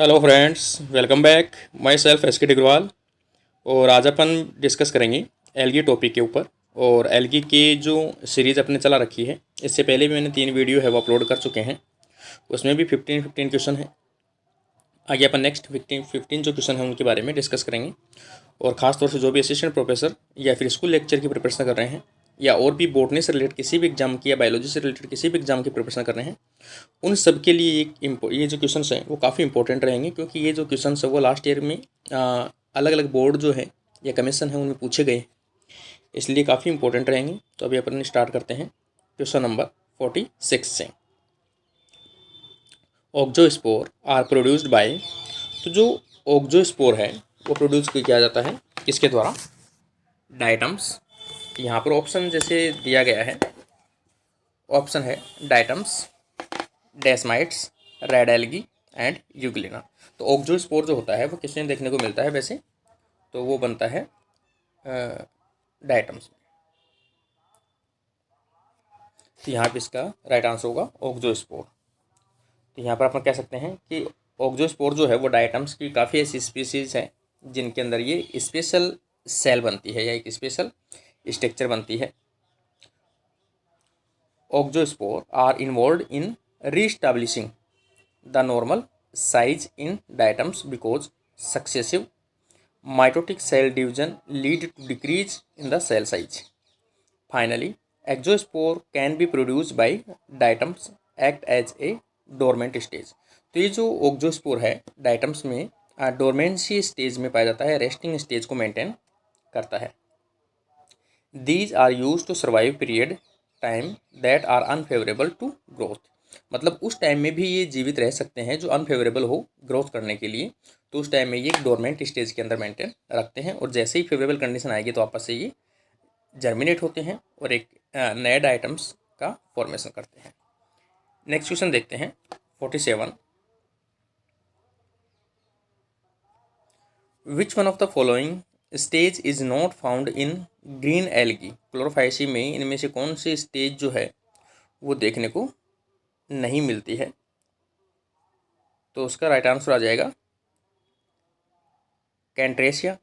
Hello friends, welcome back. My self S के टिग्रवाल। और आज अपन डिस्कस करेंगे एल्गी टॉपिक के ऊपर। और एल्गी की जो सीरीज़ अपने चला रखी है, इससे पहले भी मैंने 3 वीडियो है वो अपलोड कर चुके हैं। उसमें भी 15 क्वेश्चन है। आगे अपन नेक्स्ट 15 जो क्वेश्चन हैं उनके बारे में डिस्कस करेंगे। और ख़ास तौर से जो भी असिस्टेंट प्रोफेसर या फिर स्कूल लेक्चर की प्रिपरेशन कर रहे हैं, या और भी बॉटनी से रिलेटेड किसी भी एग्जाम की या बायोलॉजी से रिलेटेड किसी भी एग्जाम की प्रिपरेशन कर रहे हैं, उन सब के लिए ये जो क्वेश्चंस हैं वो काफ़ी इंपॉर्टेंट रहेंगे। क्योंकि ये जो क्वेश्चंस है वो लास्ट ईयर में अलग अलग बोर्ड जो है या कमीशन है उनमें पूछे गए, इसलिए काफ़ी इंपॉर्टेंट रहेंगे। तो अभी अपन स्टार्ट करते हैं क्वेश्चन नंबर 46 से। ऑक्जोस्पोर आर प्रोड्यूस्ड बाय। तो जो ऑक्जोस्पोर है वो प्रोड्यूस किया जाता है किसके द्वारा? डायटम्स। यहाँ पर ऑप्शन जैसे दिया गया है, ऑप्शन है diatoms, desmids, red algae and euglena. तो ऑक्जोस्पोर जो होता है वो किसमें देखने को मिलता है वैसे? तो वो बनता है डायटम्स में। तो यहाँ पे इसका राइट आंसर होगा ऑक्जोस्पोर। तो यहाँ पर अपन कह सकते हैं कि ऑक्जोस्पोर जो है वो डायटम्स की काफ़ी ऐसी स्पीसीज हैं जिनके अंदर ये स्पेशल सेल बनती है या एक स्पेशल स्ट्रक्चर बनती है। Auxospore are involved in reestablishing the normal size in diatoms because successive mitotic cell division lead to decrease in the cell size. Finally, exospore can be produced by diatoms act as a dormant stage. तो ये जो ओक्जोस्पोर है diatoms में dormancy stage में पाया जाता है, resting stage को मेंटेन करता है। These are used to survive period time that are unfavorable to growth. मतलब उस टाइम में भी ये जीवित रह सकते हैं जो अनफेवरेबल हो ग्रोथ करने के लिए। तो उस टाइम में ये डोरमेंट स्टेज के अंदर मेंटेन रखते हैं, और जैसे ही फेवरेबल कंडीशन आएगी तो आपस से ये जर्मिनेट होते हैं और एक नए आइटम्स का फॉर्मेशन करते हैं। नेक्स्ट क्वेश्चन देखते हैं 47। विच one of the following stage is not found in green algae? Chlorophyceae में इनमें से कौन सी स्टेज जो है वो देखने को नहीं मिलती है? तो उसका राइट आंसर आ जाएगा कैंट्रेशिया।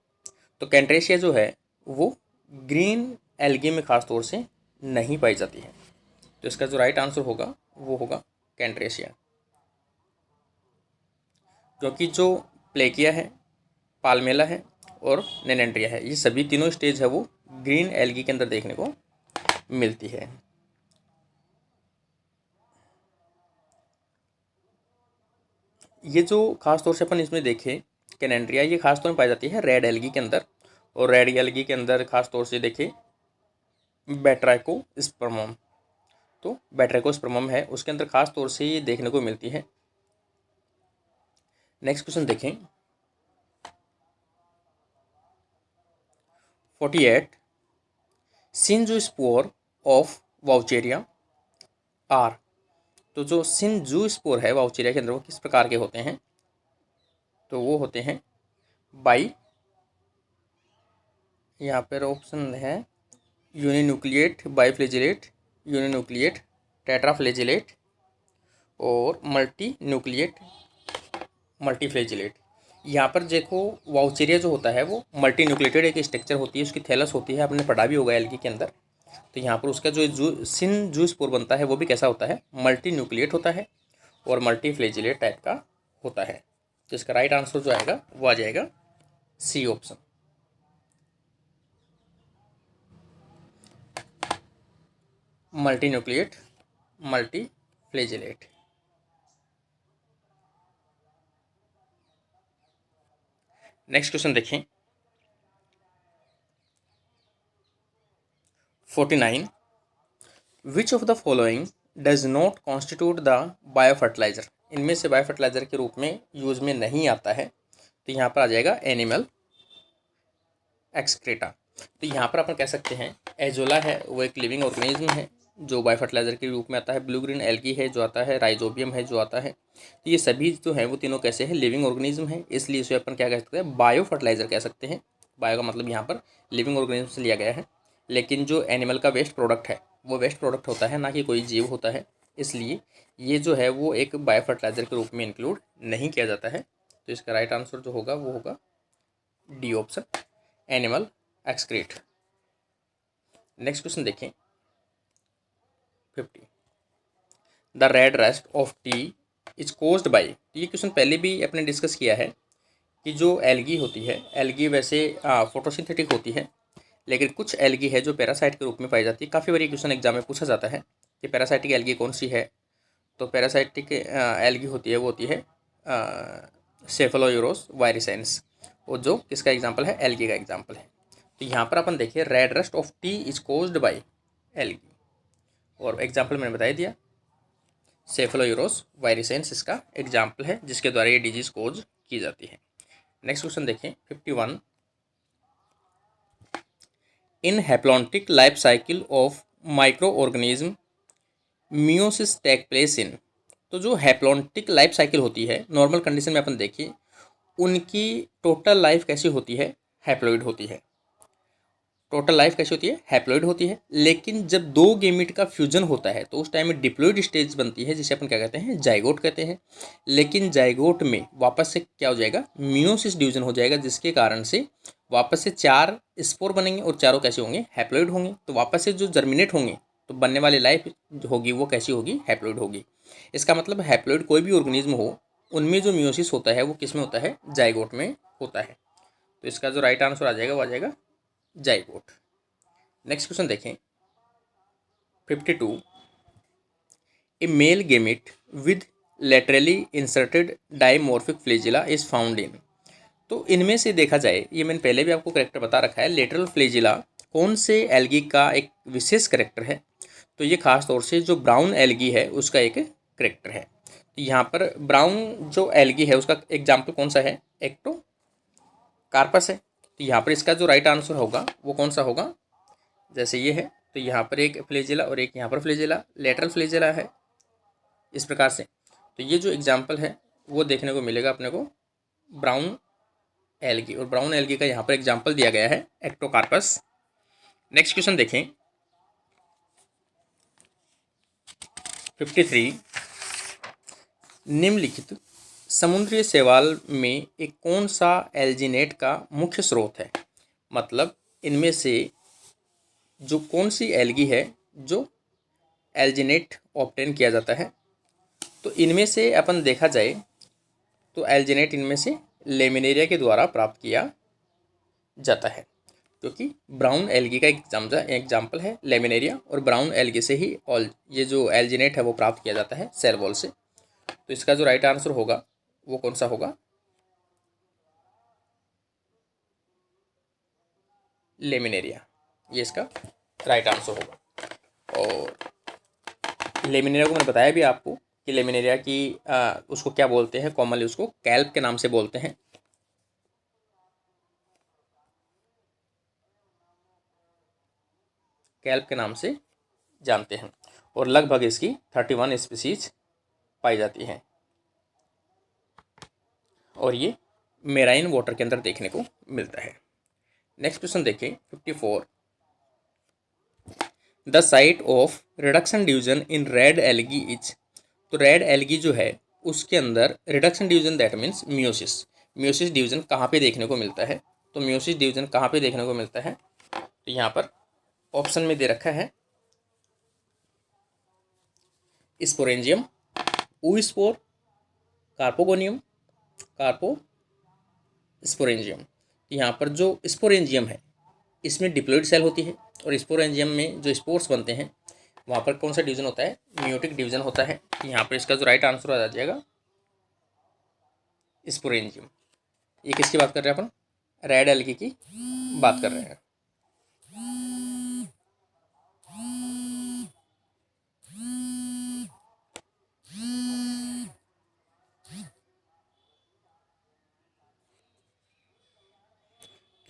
तो कैंट्रेशिया जो है वो ग्रीन एल्गी में खास तौर से नहीं पाई जाती है। तो इसका जो राइट आंसर होगा वो होगा कैंट्रेशिया। क्योंकि जो प्लेकिया है, पाल्मेला है और नेनेंड्रिया है, ये सभी तीनों स्टेज है वो ग्रीन एल्गी के अंदर देखने को मिलती है। ये जो खास तौर से अपन इसमें देखें कैनेंड्रिया, ये खास तौर में पाई जाती है रेड एल्गी के अंदर। और रेड एल्गी के अंदर खास तौर से देखें बैट्राइकोस्पर्मम। तो बैट्राइकोस्पर्मम है उसके अंदर खास तौर से ये देखने को मिलती है। नेक्स्ट क्वेश्चन देखें 48। सिंजोस्पोर ऑफ वाउचेरिया आर। तो जो सिंजोस्पोर है वाउचेरिया के अंदर वो किस प्रकार के होते हैं? तो वो होते हैं बाई, यहाँ पर ऑप्शन है यूनिन्यूक्लिएट, बाईफ्लेजिलेट, यूनिन्यूक्लिएट, टेट्राफ्लेजिलेट और मल्टीन्यूक्लिएट मल्टीफ्लेजिलेट। यहाँ पर देखो वाउचेरिया जो होता है वो मल्टीन्यूक्लिएटेड एक स्ट्रक्चर होती है, उसकी थैलस होती है, आपने पढ़ा भी होगा एल्गी के अंदर। तो यहाँ पर उसका जो सिंजोस्पोर बनता है वो भी कैसा होता है? मल्टीन्यूक्लिएट होता है और मल्टीफ्लेजिलेट टाइप का होता है। तो इसका राइट आंसर जो आएगा वो आ जाएगा C option. Multinucleate multiflagellate. Next question देखें 49। Which of the following does not constitute the biofertilizer? इनमें से बायोफर्टिलाइजर के रूप में यूज में नहीं आता है। तो यहाँ पर आ जाएगा एनिमल एक्सक्रेटा। तो यहाँ पर अपन कह सकते हैं एजोला है वो एक लिविंग ऑर्गेनिज्म है जो बायोफर्टिलाइजर के रूप में आता है। ब्लू ग्रीन एल्गी है जो आता है, राइजोबियम है जो आता है। तो ये सभी जो हैं वो तीनों कैसे हैं? लिविंग ऑर्गेनिज्म है, इसलिए इसे अपन क्या कह सकते हैं? बायो फर्टिलाइजर कह सकते हैं। बायो का मतलब यहाँ पर लिविंग ऑर्गेनिज्म से लिया गया है। लेकिन जो एनिमल का वेस्ट प्रोडक्ट है वो वेस्ट प्रोडक्ट होता है, ना कि कोई जीव होता है, इसलिए ये जो है वो एक बायो फर्टिलाइजर के रूप में इंक्लूड नहीं किया जाता है। तो इसका राइट आंसर जो होगा वो होगा D option, animal excrete. Next question देखें 50, the red rust of T is caused by. ये क्वेश्चन पहले भी अपने डिस्कस किया है कि जो एल्गी होती है, एल्गी वैसे फोटोसिंथेटिक होती है, लेकिन कुछ एल्गी है जो पैरासाइट के रूप में पाई जाती है। काफ़ी बार क्वेश्चन एग्जाम में पूछा जाता है कि पैरासाइटिक एल्गी कौन सी है। तो पैरासाइटिक एल्गी होती है वो होती है सेफेलोयूरोस वायरिसेंस, वो जो किसका एग्जाम्पल है, एल्गी का एग्जाम्पल है। तो यहाँ पर अपन देखिए red rust of T is caused by algae, और एग्जाम्पल मैंने बता दिया सेफेलोयूरोस वायरिसेंस इसका एग्जाम्पल है जिसके द्वारा ये डिजीज कोज की जाती है। नेक्स्ट क्वेश्चन देखें 51, in haplontic life cycle of microorganism meiosis take place in. तो जो हैप्लॉन्टिक लाइफ साइकिल होती है नॉर्मल कंडीशन में अपन देखिए उनकी टोटल लाइफ कैसी होती है, हैप्लॉइड होती है। टोटल लाइफ कैसी होती है, हैप्लॉइड होती है। लेकिन जब दो गेमिट का फ्यूजन होता है तो उस टाइम में डिप्लॉइड स्टेज बनती है जिसे अपन क्या कहते हैं, जाइगोट कहते हैं। लेकिन जाइगोट में वापस से क्या हो जाएगा, मियोसिस डिवीजन हो जाएगा, जिसके कारण से वापस से 4 स्पोर बनेंगे और चारों कैसे होंगे, हैप्लॉइड होंगे। तो वापस से जो जर्मिनेट होंगे तो बनने वाली लाइफ होगी वो कैसी होगी, हैप्लॉइड होगी। इसका मतलब हैप्लॉइड कोई भी ऑर्गेनिज्म हो उनमें जो मियोसिस होता है वो किस में होता है, जाइगोट में होता है। तो इसका जो राइट आंसर आ जाएगा वो आ जाएगा जाइगोट। नेक्स्ट क्वेश्चन देखें 52, a male gamete with laterally inserted dimorphic flagella is found in. तो इनमें से देखा जाए, ये मैंने पहले भी आपको करेक्टर बता रखा है, लेटरल फ्लैजिला कौन से एल्गी का एक विशेष करेक्टर है। तो ये खास तौर से जो ब्राउन एल्गी है उसका एक करेक्टर है। तो यहाँ पर ब्राउन जो एल्गी है उसका एग्जाम्पल कौन सा है, एक्टो कार्पस है। तो यहाँ पर इसका जो राइट आंसर होगा वो कौन सा होगा, जैसे ये है तो यहाँ पर एक फ्लैजिला और एक यहाँ पर फ्लैजिला, लेटरल फ्लैजिला है इस प्रकार से। तो ये जो एग्जाम्पल है वो देखने को मिलेगा अपने को ब्राउन एल्गी, और ब्राउन एल्गी का यहाँ पर एग्जाम्पल दिया गया है एक्टोकार्पस। नेक्स्ट क्वेश्चन देखें 53, निम्नलिखित समुद्री शैवाल में एक कौन सा एल्जिनेट का मुख्य स्रोत है। मतलब इनमें से जो कौन सी एल्गी है जो एल्जिनेट ऑब्टेन किया जाता है। तो इनमें से अपन देखा जाए तो एल्जिनेट इनमें से लेमिनेरिया के द्वारा प्राप्त किया जाता है, क्योंकि ब्राउन एल्गी का एग्जाम्पल है लेमिनेरिया, और ब्राउन एल्गी से ही ये जो एल्जिनेट है वो प्राप्त किया जाता है सेल वॉल से। तो इसका जो राइट आंसर होगा वो कौन सा होगा, लेमिनेरिया, ये इसका राइट आंसर होगा। और लेमिनेरिया को मैंने बताया भी आपको कि लेमिनेरिया की उसको क्या बोलते हैं, कॉमनली उसको कैल्प के नाम से बोलते हैं। कैल्प के नाम से जानते हैं, और लगभग इसकी 31 स्पीसीज पाई जाती हैं, और ये मेराइन वाटर के अंदर देखने को मिलता है। नेक्स्ट क्वेश्चन देखें 54, the site of reduction division in red algae is. तो रेड एल्गी जो है उसके अंदर reduction division that means meiosis, meiosis division कहाँ पे देखने को मिलता है। तो मियोसिस डिवीजन कहाँ पे देखने को मिलता है, तो यहाँ पर ऑप्शन में दे रखा है स्पोरेंजियम, ऊस्पोर, कार्पोगोनियम, कार्पोस्पोरेंजियम। यहाँ पर जो स्पोरेंजियम है इसमें डिप्लॉइड सेल होती है, और स्पोरेंजियम में जो स्पोर्स बनते हैं वहाँ पर कौन सा डिवीजन होता है, मियोटिक डिवीजन होता है। यहाँ पर इसका जो राइट आंसर आ जाएगा स्पोरेंजियम। ये किसकी बात कर रहे हैं अपन, रेड एल्गी की बात कर रहे हैं।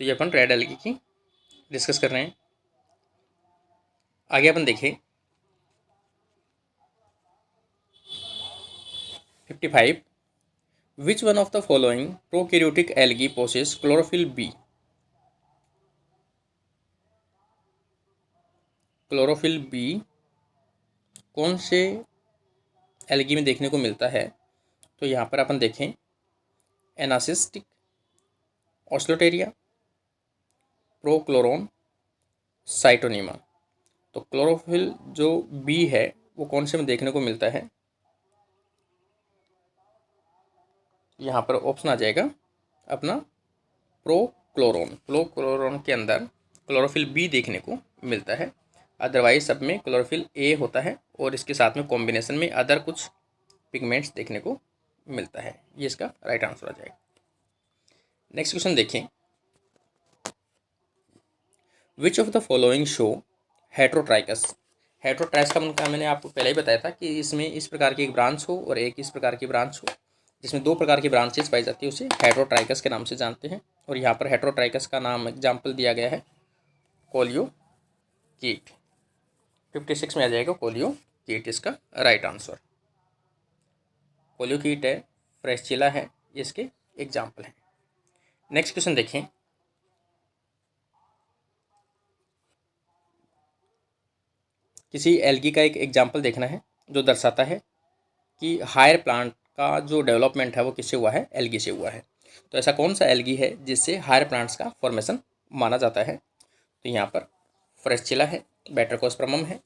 तो ये अपन रेड एल्गी की डिस्कस कर रहे हैं। आगे अपन देखें 55, which one of the following prokaryotic algae possess chlorophyll B. Chlorophyll B कौन से एल्गी में देखने को मिलता है। तो यहाँ पर अपन देखें एनासिस्टिक, ऑस्लोटेरिया, प्रोक्लोरोन, साइटोनिमा। तो क्लोरोफिल जो बी है वो कौन से में देखने को मिलता है? यहाँ पर ऑप्शन आ जाएगा अपना प्रोक्लोरोन। प्रोक्लोरोन के अंदर क्लोरोफिल बी देखने को मिलता है, अदरवाइज सब में क्लोरोफिल ए होता है और इसके साथ में कॉम्बिनेशन में अदर कुछ पिगमेंट्स देखने को मिलता है। ये इसका राइट आंसर आ जाएगा। नेक्स्ट क्वेश्चन देखें, विच of the following show heterotrichous. Heterotrichous का मैंने आपको पहले ही बताया था कि इसमें इस प्रकार की एक ब्रांच हो और एक इस प्रकार की ब्रांच हो, जिसमें दो प्रकार की ब्रांचेस पाई जाती है, उसे हेट्रोट्राइकस के नाम से जानते हैं। और यहाँ पर हेट्रोट्राइकस का नाम एग्जाम्पल दिया गया है कोलियोकीट। 56 में आ जाएगा कोलियोकीट इसका राइट आंसर। कोलियोकीट है, फ्रेस्चिला है, इसके एग्जाम्पल हैं। नेक्स्ट क्वेश्चन देखें, किसी एल्गी का एक एग्जाम्पल देखना है जो दर्शाता है कि हायर प्लांट का जो डेवलपमेंट है वो किससे हुआ है? एल्गी से हुआ है। तो ऐसा कौन सा एल्गी है जिससे हायर प्लांट्स का फॉर्मेशन माना जाता है? तो यहाँ पर फ्रेस्चिला है, बैटरकोस्पर्मम है,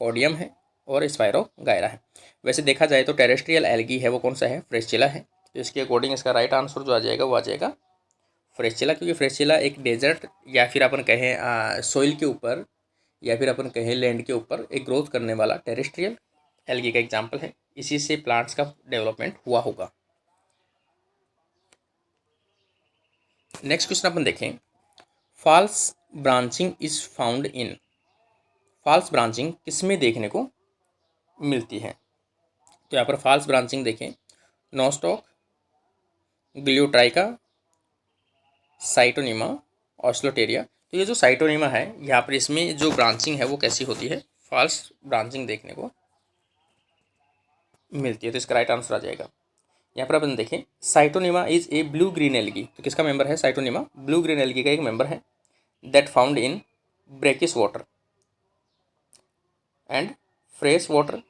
कोडियम है और स्पायरोगायरा है। वैसे देखा जाए तो टेरेस्ट्रियल एल्गी है वो कौन सा है? फ्रेस्चिला है। तो इसके अकॉर्डिंग इसका राइट आंसर जो आ जाएगा वो आ जाएगा फ्रेस्चिला, क्योंकि फ्रेस्चिला एक डेजर्ट या फिर अपन कहें सोइल के ऊपर या फिर अपन कहें लैंड के ऊपर एक ग्रोथ करने वाला टेरेस्ट्रियल एल्गी का एग्जाम्पल है। इसी से प्लांट्स का डेवलपमेंट हुआ होगा। नेक्स्ट क्वेश्चन अपन देखें, false branching is found in. False branching किसमें देखने को मिलती है? तो यहाँ पर फॉल्स ब्रांचिंग देखें, नोस्टॉक, ग्लियोट्राइका, साइटोनिमा, ऑस्लोटेरिया। तो ये जो साइटोनिमा है यहाँ पर इसमें जो ब्रांचिंग है वो कैसी होती है? फॉल्स ब्रांचिंग देखने को मिलती है। तो इसका राइट आंसर आ जाएगा। यहाँ पर अपन देखें, Scytonema is a blue green algae. तो किसका मेंबर है? साइटोनिमा ब्लू ग्रीन एल्गी का एक मेंबर है, that found in brackish water and fresh water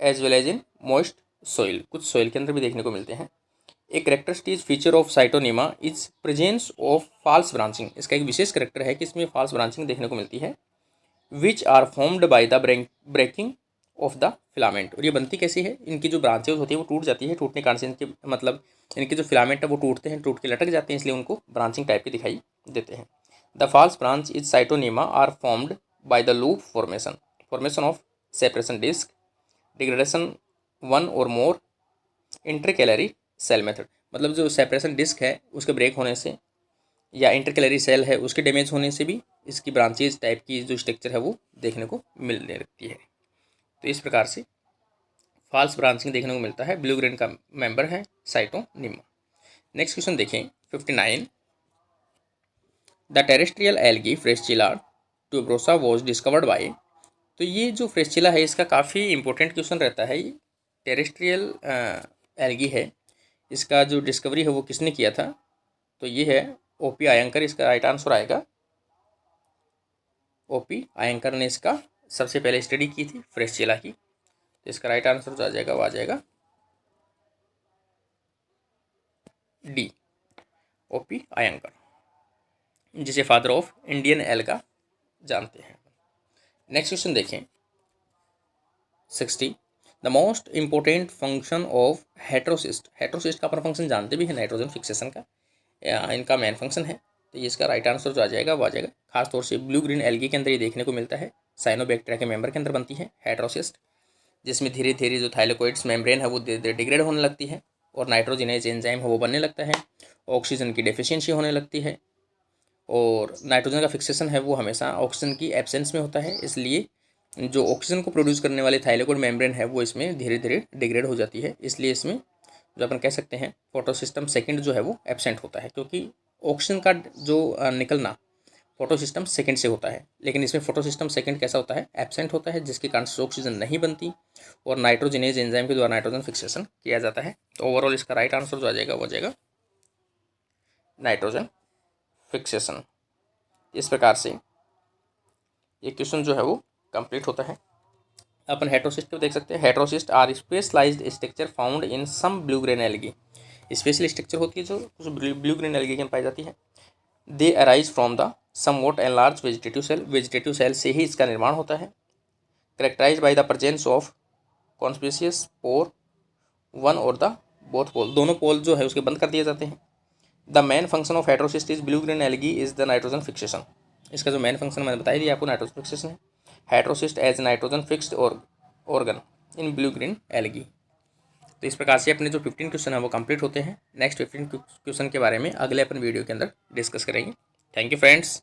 as well as in moist soil. कुछ सोइल के अंदर भी देखने को मिलते हैं। A characteristic feature of Scytonema is presence of false branching. इसका एक विशेष करेक्टर है कि इसमें फॉल्स ब्रांचिंग देखने को मिलती है, which are formed by the breaking of the filament. और ये बनती कैसी है? इनकी जो ब्रांचेज होती है वो टूट जाती है, टूटने के कारण से इनके मतलब इनके जो फिलामेंट है वो टूटते हैं, टूट के लटक जाते हैं, इसलिए उनको ब्रांचिंग टाइप के दिखाई देते हैं। The false branch is Scytonema are formed by the loop formation of separation disc, degradation one or more intercalary cell method. मतलब जो सेपरेशन डिस्क है उसके ब्रेक होने से या इंटरकैलरी सेल है उसके डैमेज होने से भी इसकी ब्रांचेज टाइप की जो स्ट्रक्चर है वो देखने को मिलने लगती है। तो इस प्रकार से फॉल्स ब्रांचिंग देखने को मिलता है। ब्लू ग्रीन का मेंबर है साइटोनिमा। नेक्स्ट क्वेश्चन देखें, 59, the terrestrial algae Fritschiella tuberosa was discovered by. तो ये जो फ्रेस्चिला है इसका काफ़ी इंपॉर्टेंट क्वेश्चन रहता है। ये टेरेस्ट्रियल एल्गी है, इसका जो डिस्कवरी है वो किसने किया था? तो ये है ओपी आयंकर। इसका राइट आंसर आएगा ओपी आयंकर ने इसका सबसे पहले स्टडी की थी फ्रेस्चिला की। तो इसका राइट आंसर जो आ जाएगा वो आ जाएगा डी, ओपी आयंकर, जिसे फादर ऑफ इंडियन एल्गा जानते हैं। नेक्स्ट क्वेश्चन देखें, 60, the most important function of heterocyst. Heterocyst का अपन फंक्शन जानते भी है, नाइट्रोजन फिक्सेशन का इनका मेन फंक्शन है। तो ये इसका राइट आंसर जो आ जाएगा वो आ जाएगा, खासतौर से ब्लू ग्रीन एल्गी के अंदर ये देखने को मिलता है। साइनोबैक्टीरिया के मेंबर के अंदर बनती है हेट्रोसिस्ट, जिसमें धीरे धीरे जो थाइलेकोइड्स मेम्ब्रेन है वो धीरे धीरे डिग्रेड होने लगती है और नाइट्रोजनेज एंजाइम है वो बनने लगता है, ऑक्सीजन की डेफिशिएंसी होने लगती है और नाइट्रोजन का फिक्सेशन है वो हमेशा ऑक्सीजन की एब्सेंस में होता है। इसलिए जो ऑक्सीजन को प्रोड्यूस करने वाले थाइलेकोइड मेम्ब्रेन है वो इसमें धीरे धीरे डिग्रेड हो जाती है। इसलिए इसमें जो अपन कह सकते हैं फोटोसिस्टम सेकेंड जो है वो एब्सेंट होता है, क्योंकि ऑक्सीजन का जो निकलना फोटोसिस्टम सेकेंड से होता है, लेकिन इसमें फोटोसिस्टम सेकेंड कैसा होता है? एब्सेंट होता है, जिसके कारण से ऑक्सीजन नहीं बनती और नाइट्रोजनेज एंजाइम के द्वारा नाइट्रोजन फिक्सेशन किया जाता है। तो ओवरऑल इसका राइट आंसर जो आ जाएगा वो आ जाएगा नाइट्रोजन फिक्सेशन। इस प्रकार से ये क्वेश्चन जो है वो कंप्लीट होता है। अपन हेट्रोसिस्ट को देख सकते हैं। Heterocysts are specialised structure found in some blue green algae. Special structure होती है जो कुछ ब्लू ग्रीन एल्गी में पाई जाती है। They arise from the somewhat enlarge vegetative cell से ही इसका निर्माण होता है। Characterise by the presence of conspicuous pore one और द बोथ पोल, दोनों पोल जो है उसके बंद कर दिए जाते हैं। The main function of heterocyst is blue green algae is the nitrogen fixation, इसका जो मेन फंक्शन मैंने बताया दिया आपको नाइट्रोजन फिक्सेशन है। Heterocyst as nitrogen fixed organ in blue green algae. तो इस प्रकार से अपने जो 15 क्वेश्चन है वो कंप्लीट होते हैं। नेक्स्ट 15 क्वेश्चन के बारे में अगले अपन वीडियो के अंदर डिस्कस करेंगे। Thank you friends.